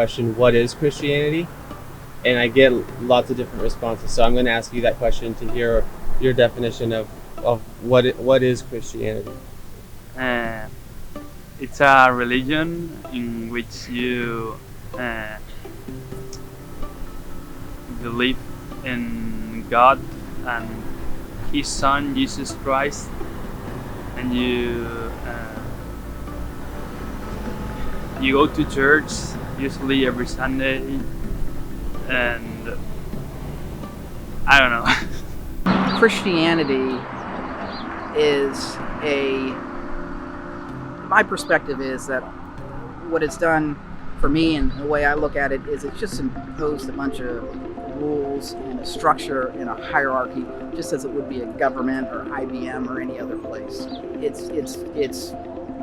question, what is Christianity? And I get lots of different responses. So I'm going to ask you that question to hear your definition of what is Christianity. It's a religion in which you believe in God and His Son Jesus Christ, and you go to church usually every Sunday, and I don't know. Christianity is my perspective is that what it's done for me, and the way I look at it, is it's just imposed a bunch of rules and a structure and a hierarchy, just as it would be a government or IBM or any other place. It's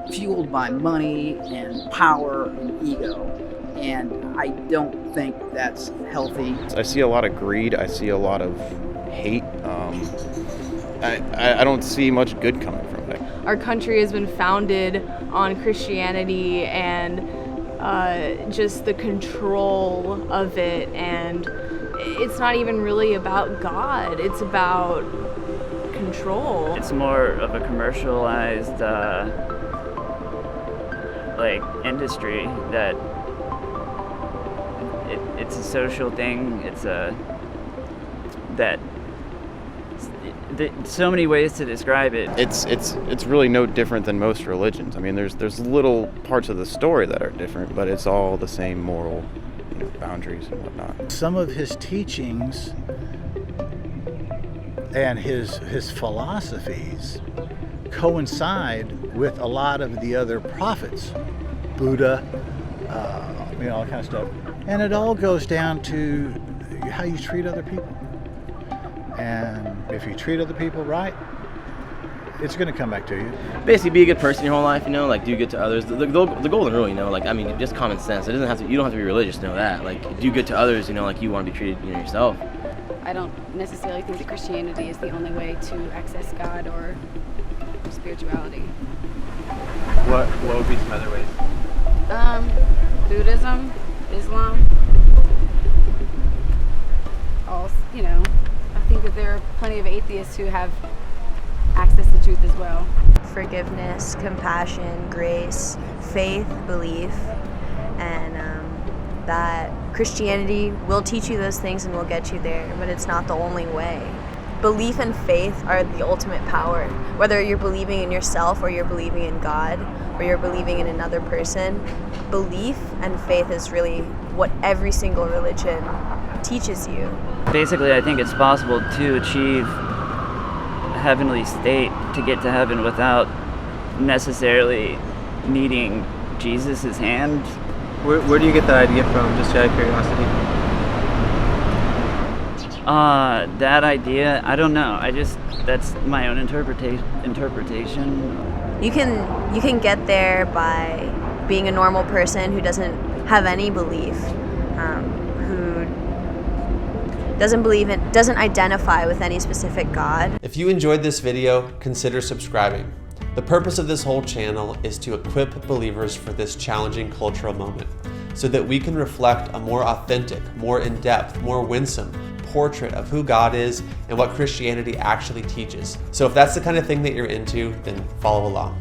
fueled by money and power and ego, and I don't think that's healthy. I see a lot of greed. I see a lot of hate. I don't see much good coming from it. Our country has been founded on Christianity and just the control of it, and it's not even really about God, it's about control. It's more of a commercialized industry that it's a social thing. It's so many ways to describe it. It's really no different than most religions. I mean, there's little parts of the story that are different, but it's all the same moral, boundaries and whatnot. Some of his teachings and his philosophies coincide with a lot of the other prophets, Buddha, all that kind of stuff. And it all goes down to how you treat other people. And if you treat other people right, it's going to come back to you. Basically, be a good person your whole life, do good to others. The golden rule, just common sense. You don't have to be religious to know that. Do good to others, like you want to be treated, yourself. I don't necessarily think that Christianity is the only way to access God or spirituality. What would be some other ways? Buddhism, Islam. I think that there are plenty of atheists who have access to truth as well. Forgiveness, compassion, grace, faith, belief, and that Christianity will teach you those things and will get you there, but it's not the only way. Belief and faith are the ultimate power. Whether you're believing in yourself or you're believing in God or you're believing in another person, belief and faith is really what every single religion teaches you. Basically, I think it's possible to achieve a heavenly state, to get to heaven without necessarily needing Jesus' hand. Where do you get that idea from, just out of curiosity? That idea, I don't know. That's my own interpretation. You can get there by being a normal person who doesn't have any belief, who doesn't identify with any specific God. If you enjoyed this video, consider subscribing. The purpose of this whole channel is to equip believers for this challenging cultural moment, so that we can reflect a more authentic, more in-depth, more winsome portrait of who God is and what Christianity actually teaches. So if that's the kind of thing that you're into, then follow along.